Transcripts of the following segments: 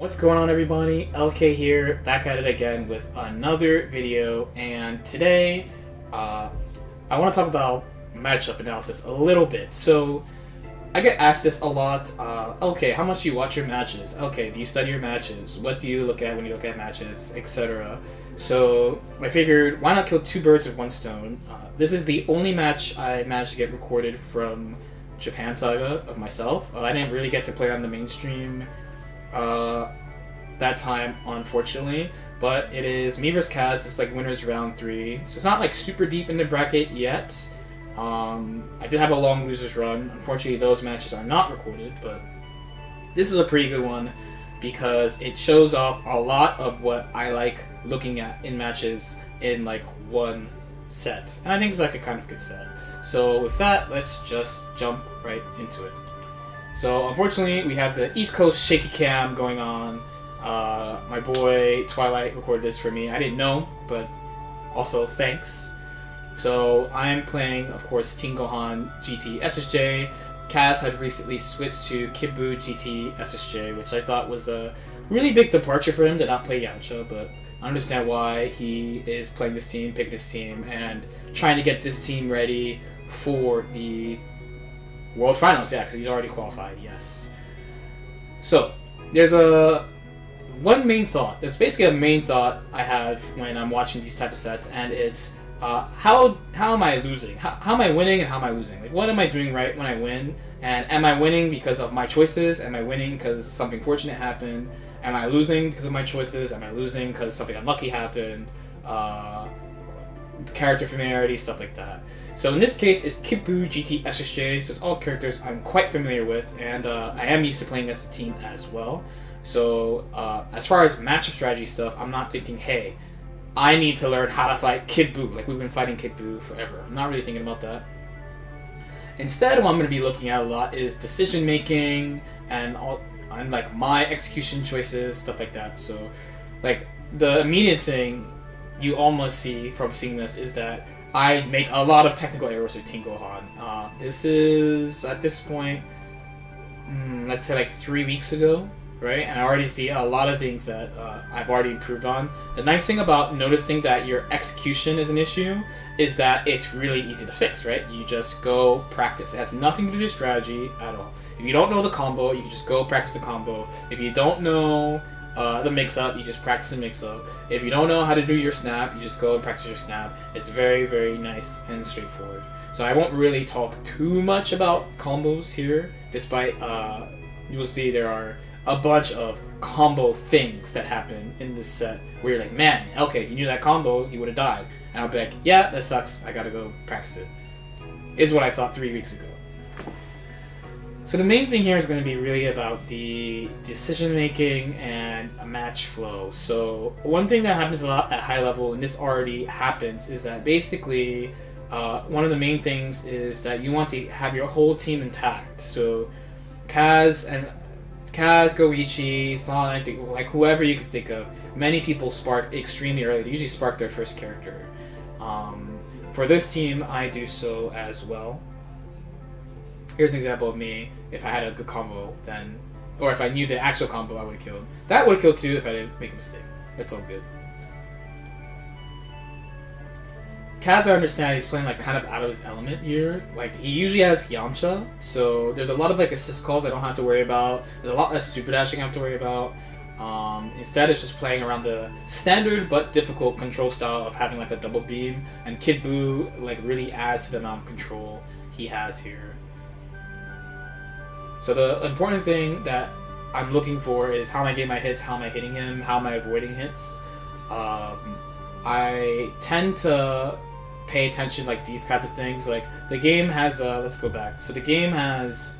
What's going on, everybody? LK here, back at it again with another video, and today I want to talk about matchup analysis a little bit. So I get asked this a lot. Okay, how much do you watch your matches? Okay, do you study your matches? What do you look at when you look at matches, etc.? So I figured, why not kill two birds with one stone? This is the only match I managed to get recorded from Japan Saga of myself. I didn't really get to play on the mainstream that time, unfortunately, but it is me vs Kaz. It's like winners round 3, so it's not like super deep in the bracket yet. I did have a long losers run. Unfortunately, those matches are not recorded, but this is a pretty good one because it shows off a lot of what I like looking at in matches in like one set, and I think it's like a kind of good set. So with that, let's just jump right into it. So unfortunately, we have the East Coast shaky cam going on. My boy Twilight recorded this for me. I didn't know, but also thanks. So I'm playing, of course, Team Gohan GT SSJ. Kaz had recently switched to Kid Buu GT SSJ, which I thought was a really big departure for him to not play Yamcha, but I understand why he is playing this team, picking this team, and trying to get this team ready for the World Finals. Yeah, because he's already qualified, yes. So, there's one main thought. There's basically a main thought I have when I'm watching these type of sets, and it's how am I losing? How am I winning and how am I losing? Like, what am I doing right when I win? And am I winning because of my choices? Am I winning because something fortunate happened? Am I losing because of my choices? Am I losing because something unlucky happened? Character familiarity, stuff like that. So in this case, it's Kid Buu GT SSJ, so it's all characters I'm quite familiar with, and I am used to playing as a team as well. So as far as matchup strategy stuff, I'm not thinking, hey, I need to learn how to fight Kid Buu. Like, we've been fighting Kid Buu forever. I'm not really thinking about that. Instead, what I'm going to be looking at a lot is decision making and like my execution choices, stuff like that. So, like, the immediate thing you almost see from seeing this is that I make a lot of technical errors with Team Gohan. This is, at this point, let's say like 3 weeks ago, right? And I already see a lot of things that I've already improved on. The nice thing about noticing that your execution is an issue is that it's really easy to fix, right? You just go practice. It has nothing to do with strategy at all. If you don't know the combo, you can just go practice the combo. If you don't know the mix-up, you just practice the mix-up. If you don't know how to do your snap, you just go and practice your snap. It's very, very nice and straightforward. So I won't really talk too much about combos here, despite you'll see there are a bunch of combo things that happen in this set where you're like, man, okay, if you knew that combo, you would have died. And I'll be like, yeah, that sucks, I gotta go practice it. Is what I thought 3 weeks ago. So the main thing here is going to be really about the decision making and a match flow. So one thing that happens a lot at high level, and this already happens, is that basically one of the main things is that you want to have your whole team intact. So Kaz, Goichi, Sonic, like whoever you can think of, many people spark extremely early. They usually spark their first character. For this team, I do so as well. Here's an example of me. If I had a good combo, then, or if I knew the actual combo, I would have killed. That would have killed too if I didn't make a mistake. It's all good. Kaz, I understand he's playing like kind of out of his element here. Like, he usually has Yamcha, so there's a lot of like assist calls I don't have to worry about. There's a lot less super dashing I have to worry about. Instead, it's just playing around the standard but difficult control style of having like a double beam, and Kid Buu like really adds to the amount of control he has here. So the important thing that I'm looking for is how am I getting my hits, how am I hitting him, how am I avoiding hits. I tend to pay attention like these type of things. Like the game has let's go back. So the game has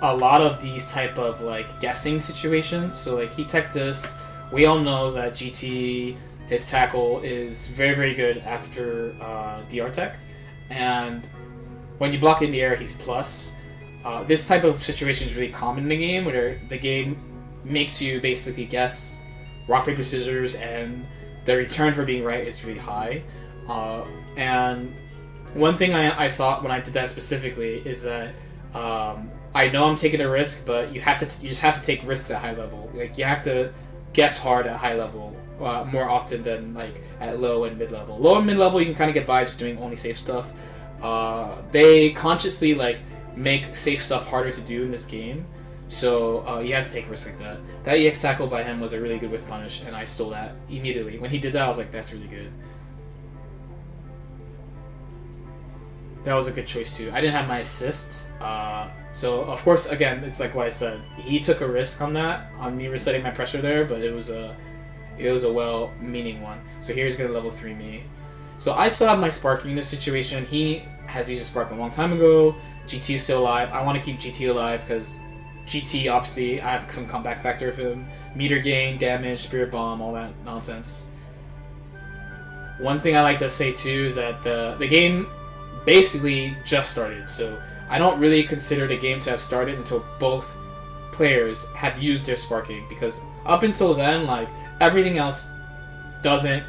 a lot of these type of like guessing situations. So like he teched this. We all know that GT, his tackle is very, very good after DR tech, and when you block in the air, he's plus. This type of situation is really common in the game, where the game makes you basically guess rock, paper, scissors, and the return for being right is really high. And one thing I thought when I did that specifically is that I know I'm taking a risk, but you just have to take risks at high level. Like you have to guess hard at high level more often than like at low and mid level. Low and mid level you can kind of get by just doing only safe stuff. They consciously like make safe stuff harder to do in this game, so you have to take risks like that. That EX tackle by him was a really good whiff punish, and I stole that immediately. When he did that, I was like, that's really good. That was a good choice too. I didn't have my assist, so of course, again, it's like what I said. He took a risk on that, on me resetting my pressure there, but it was a well-meaning one. So here's gonna level 3 me. So I still have my sparking in this situation. He has used a spark a long time ago. GT is still alive. I want to keep GT alive because GT, obviously, I have some comeback factor of him. Meter gain, damage, spirit bomb, all that nonsense. One thing I like to say too is that the game basically just started, so I don't really consider the game to have started until both players have used their sparking, because up until then, like, everything else doesn't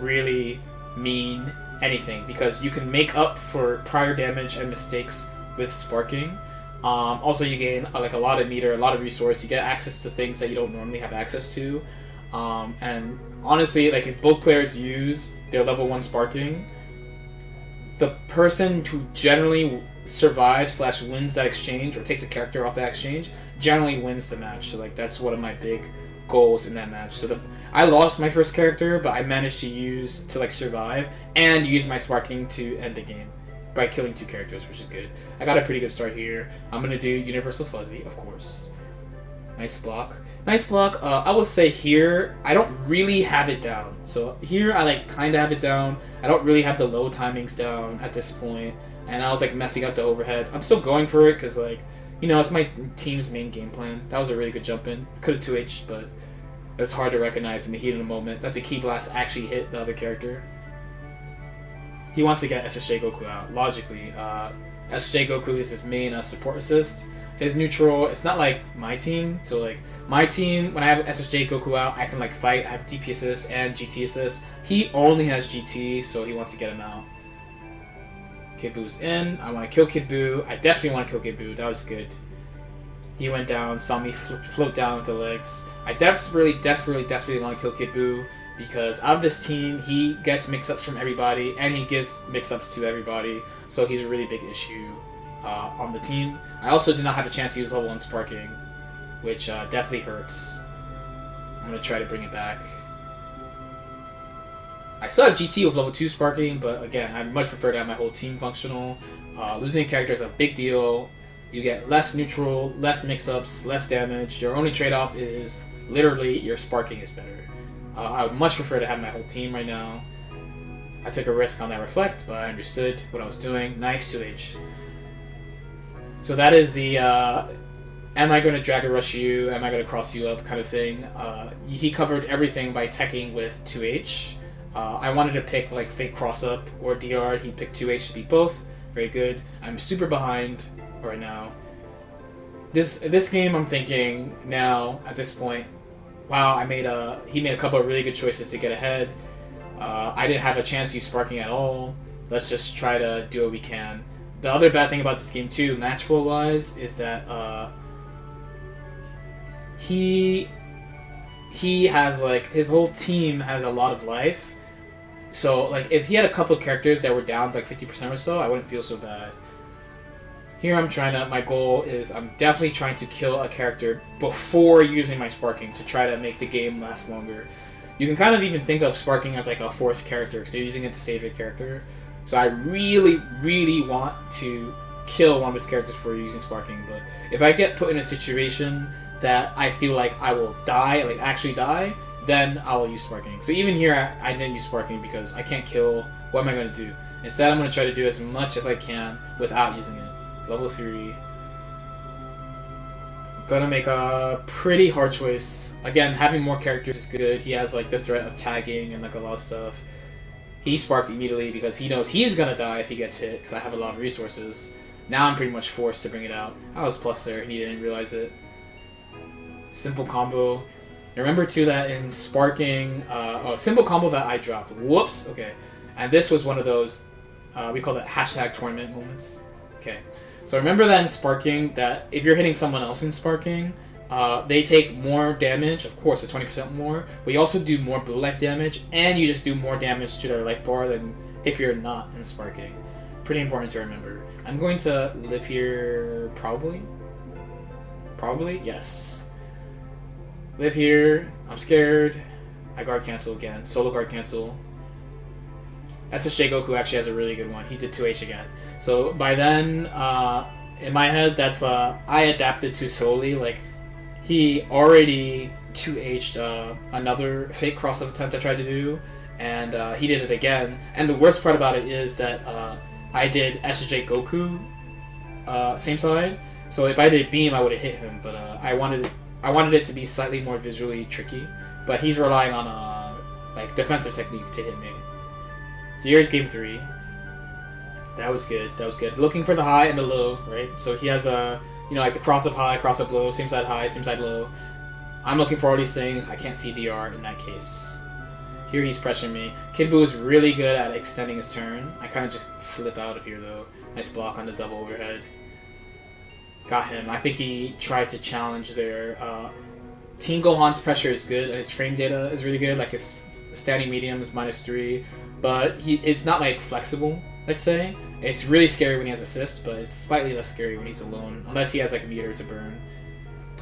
really mean anything, because you can make up for prior damage and mistakes with sparking. Also, you gain like a lot of meter, a lot of resource. You get access to things that you don't normally have access to. And honestly, like if both players use their level 1 sparking, the person who generally survives / wins that exchange or takes a character off that exchange generally wins the match. So like that's one of my big goals in that match. So I lost my first character, but I managed to like survive and use my sparking to end the game by killing 2 characters, which is good. I got a pretty good start here. I'm gonna do Universal Fuzzy, of course. Nice block. Nice block. I will say here, I don't really have it down. So here, I like kind of have it down. I don't really have the low timings down at this point, and I was like messing up the overheads. I'm still going for it because like, you know, it's my team's main game plan. That was a really good jump in. Could have 2H, but it's hard to recognize in the heat of the moment that the Ki Blast actually hit the other character. He wants to get SSJ Goku out, logically. SSJ Goku is his main support assist. His neutral, it's not like my team. So like my team, when I have SSJ Goku out, I can like fight. I have DP assist and GT assist. He only has GT, so he wants to get him out. Kid Boo's in. I want to kill Kid Boo. I desperately want to kill Kid Boo. That was good. He went down, saw me float down with the legs. I desperately want to kill Kid Boo, because out of this team, he gets mix-ups from everybody, and he gives mix-ups to everybody, so he's a really big issue on the team. I also did not have a chance to use level 1 sparking, which definitely hurts. I'm going to try to bring it back. I still have GT with level 2 sparking, but again, I much prefer to have my whole team functional. Losing a character is a big deal. You get less neutral, less mix-ups, less damage. Your only trade-off is literally your sparking is better. I would much prefer to have my whole team right now. I took a risk on that reflect, but I understood what I was doing. Nice 2H. So that is the am I going to Dragon Rush you, am I going to cross you up kind of thing. He covered everything by teching with 2H. I wanted to pick like fake cross up or DR. He picked 2H to beat both. Very good. I'm super behind right now. This game, I'm thinking now at this point, wow, he made a couple of really good choices to get ahead. I didn't have a chance to use sparking at all. Let's just try to do what we can. The other bad thing about this game too, match flow wise, is that he has like his whole team has a lot of life. So like if he had a couple of characters that were down to like 50% or so, I wouldn't feel so bad. Here my goal is I'm definitely trying to kill a character before using my sparking to try to make the game last longer. You can kind of even think of sparking as like a 4th character because you're using it to save your character. So I really want to kill one of his characters before using sparking, but if I get put in a situation that I feel like I will die, like actually die, then I will use sparking. So even here I didn't use sparking because I can't kill. What am I going to do? Instead I'm going to try to do as much as I can without using it. Level 3. Gonna make a pretty hard choice. Again, having more characters is good. He has like the threat of tagging and like a lot of stuff. He sparked immediately because he knows he's gonna die if he gets hit because I have a lot of resources. Now I'm pretty much forced to bring it out. I was plus there and he didn't realize it. Simple combo. Remember too that in sparking, simple combo that I dropped. Whoops. Okay, and this was one of those we call that hashtag tournament moments. Okay. So remember that in sparking, that if you're hitting someone else in sparking, they take more damage, of course, 20% more, but you also do more blue life damage, and you just do more damage to their life bar than if you're not in sparking. Pretty important to remember. I'm going to live here, probably? Probably? Yes. Live here. I'm scared. I guard cancel again. Solo guard cancel. SSJ Goku actually has a really good one. He did 2H again. So by then, in my head, that's I adapted too slowly. Like, he already 2H'd another fake cross-up attempt I tried to do, and he did it again. And the worst part about it is that I did SSJ Goku same side. So if I did beam, I would have hit him. But I wanted it to be slightly more visually tricky. But he's relying on like defensive technique to hit me. So here's game 3. That was good. That was good. Looking for the high and the low, right? So he has like the cross up high, cross up low, same side high, same side low. I'm looking for all these things. I can't see DR in that case. Here he's pressuring me. Kid Buu is really good at extending his turn. I kind of just slip out of here though. Nice block on the double overhead. Got him. I think he tried to challenge there. Team Gohan's pressure is good, and his frame data is really good. Like his standing medium is -3, but it's not like flexible. Let's say it's really scary when he has assists, but it's slightly less scary when he's alone, unless he has like a meter to burn.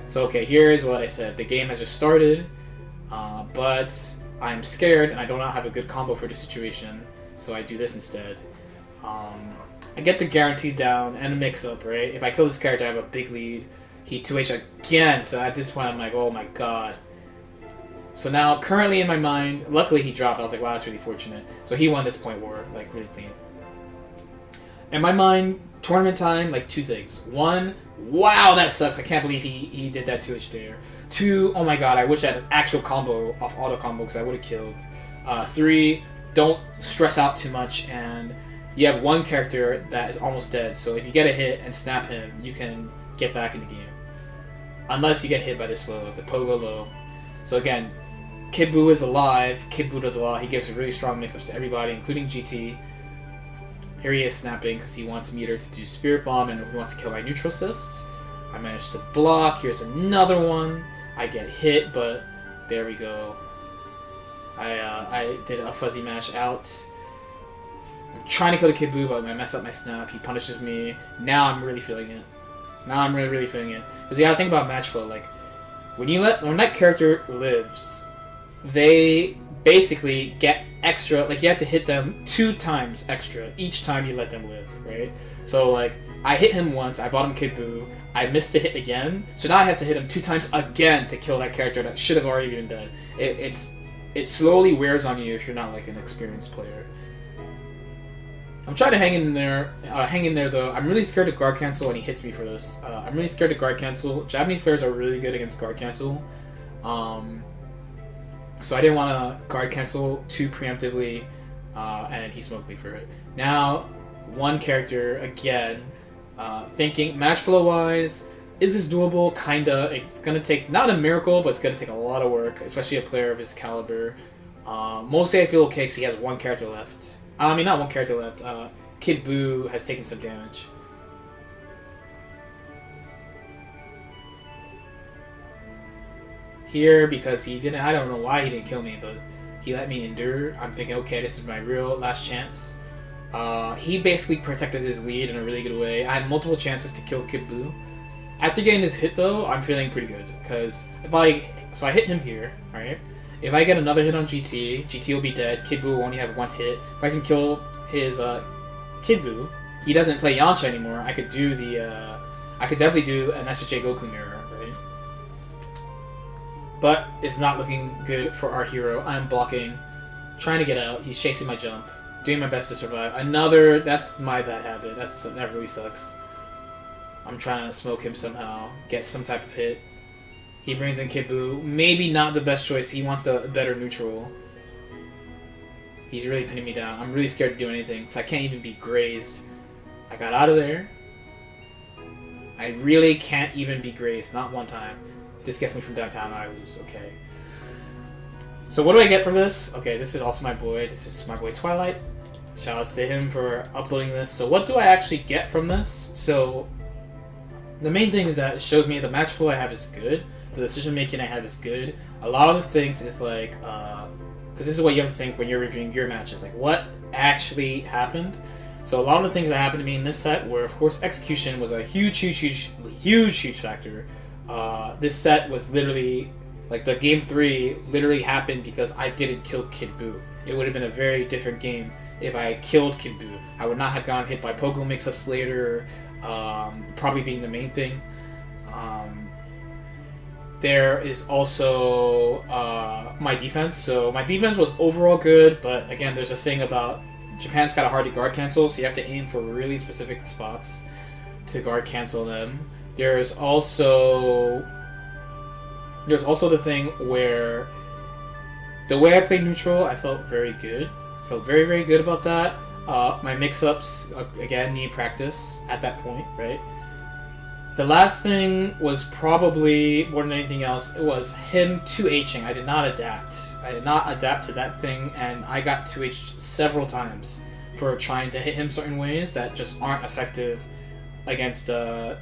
So okay, here is what I said. The game has just started, but I'm scared and I do not have a good combo for the situation, so I do this instead. I get the guaranteed down and a mix-up, right? If I kill this character, I have a big lead. He 2H again, so at this point I'm like, oh my god. So now, currently in my mind, luckily he dropped. I was like, wow, that's really fortunate. So he won this point war, like, really clean. In my mind, tournament time, like, 2 things. 1, wow, that sucks. I can't believe he did that 2H there. 2, oh my god, I wish I had an actual combo off auto combo because I would have killed. 3, don't stress out too much, and you have one character that is almost dead. So if you get a hit and snap him, you can get back in the game. Unless you get hit by this low, the Pogo low. So again, Kid Buu is alive. Kid Buu does a lot. He gives really strong mix-ups to everybody, including GT. Here he is snapping because he wants Meter to do Spirit Bomb and he wants to kill my neutral assist. I managed to block. Here's another one. I get hit, but there we go. I did a fuzzy mash out. I'm trying to kill the Kid Buu, but I mess up my snap. He punishes me. Now I'm really feeling it. Now I'm really feeling it. Because you gotta think about match flow. Like, when that character lives, they basically get extra. Like, you have to hit them 2 times extra each time you let them live, right? So, like, I hit him once. I bought him Kid Buu. I missed the hit again. So now I have to hit him 2 times again to kill that character that should have already been dead. It slowly wears on you if you're not, like, an experienced player. I'm trying to hang in there though. I'm really scared to guard cancel when he hits me for this. I'm really scared to guard cancel. Japanese players are really good against guard cancel. So I didn't want to guard cancel too preemptively, and he smoked me for it. Now, one character, again, thinking match flow wise, is this doable? Kinda. It's going to take, not a miracle, but it's going to take a lot of work, especially a player of his caliber. Mostly I feel okay because he has 1 character left. I mean, not 1 character left. Kid Buu has taken some damage. Here, because he didn't, I don't know why he didn't kill me, but he let me endure. I'm thinking, okay, this is my real last chance. He basically protected his lead in a really good way. I had multiple chances to kill Kid Buu. After getting this hit, though, I'm feeling pretty good, because so I hit him here, right? If I get another hit on GT, GT will be dead. Kid Buu will only have 1 hit. If I can kill his Kid Buu, he doesn't play Yamcha anymore. I could do I could definitely do an SJ Goku mirror, right? But it's not looking good for our hero. I'm blocking, trying to get out. He's chasing my jump, doing my best to survive. That's my bad habit. That really sucks. I'm trying to smoke him somehow, get some type of hit. He brings in Kid Buu. Maybe not the best choice. He wants a better neutral. He's really pinning me down. I'm really scared to do anything, so I can't even be grazed. I got out of there. I really can't even be grazed. Not 1 time. This gets me from downtown. I lose. Okay. So what do I get from this? Okay, this is also my boy. This is my boy Twilight. Shout outs to him for uploading this. So what do I actually get from this? So the main thing is that it shows me the match flow I have is good. The decision making I have is good. A lot of the things is like, because this is what you have to think when you're reviewing your matches, like what actually happened. So a lot of the things that happened to me in this set were, of course, execution was a huge factor. This set was literally, like the game 3 literally happened because I didn't kill Kid Buu. It would have been a very different game if I killed Kid Buu. I would not have gotten hit by Pogo mix-ups later, probably being the main thing. There is also my defense. So my defense was overall good, but again, there's a thing about Japan's got a hard to guard cancel, so you have to aim for really specific spots to guard cancel them. There's also the thing where the way I played neutral, I felt very good. I felt very, very good about that. My mix-ups, again, need practice at that point, right? The last thing was probably, more than anything else, it was him 2H'ing. I did not adapt. I did not adapt to that thing, and I got 2H'd several times for trying to hit him certain ways that just aren't effective against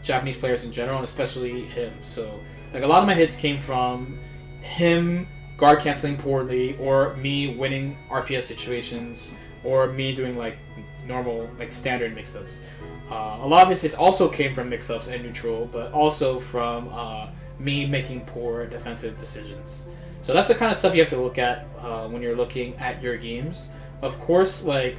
Japanese players in general, and especially him. So, like, a lot of my hits came from him guard canceling poorly, or me winning RPS situations, or me doing, like, normal, like, standard mix-ups. A lot of his hits also came from mix-ups and neutral, but also from me making poor defensive decisions. So that's the kind of stuff you have to look at when you're looking at your games. Of course, like,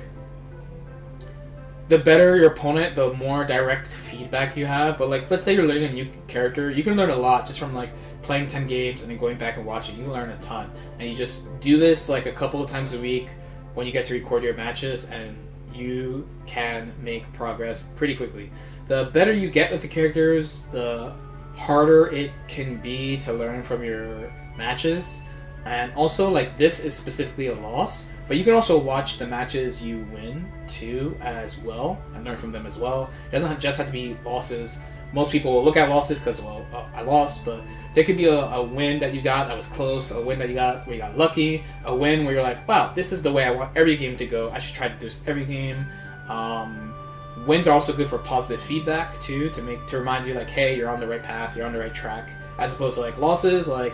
the better your opponent, the more direct feedback you have. But, like, let's say you're learning a new character, you can learn a lot just from, like, playing 10 games and then going back and watching. You can learn a ton. And you just do this, like, a couple of times a week when you get to record your matches, and you can make progress pretty quickly. The better you get with the characters, the harder it can be to learn from your matches. And also, like, this is specifically a loss, but you can also watch the matches you win too as well and learn from them as well. It doesn't just have to be losses. Most people will look at losses because, well, I lost, but there could be a win that you got that was close, a win that you got where you got lucky, a win where you're like, wow, this is the way I want every game to go. I should try to do this every game. Wins are also good for positive feedback too, to remind you, like, hey, you're on the right path, you're on the right track, as opposed to, like, losses. Like,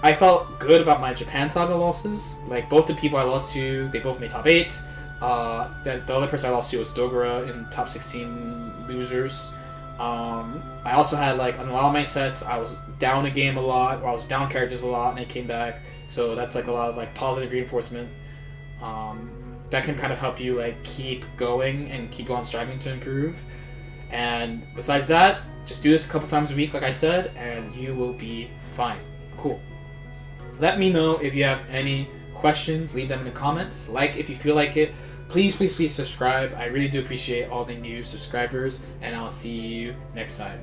I felt good about my Japan Saga losses. Like, both the people I lost to, they both made top 8. The other person I lost to was Dogura in top 16 losers. I also had, like, on a lot of my sets, I was down a game a lot, or I was down characters a lot, and they came back. So that's, like, a lot of, like, positive reinforcement. That can kind of help you, like, keep going and keep on striving to improve. And besides that, just do this a couple times a week, like I said, and you will be fine. Cool. Let me know if you have any questions. Leave them in the comments. Like if you feel like it. Please, please, please subscribe. I really do appreciate all the new subscribers, and I'll see you next time.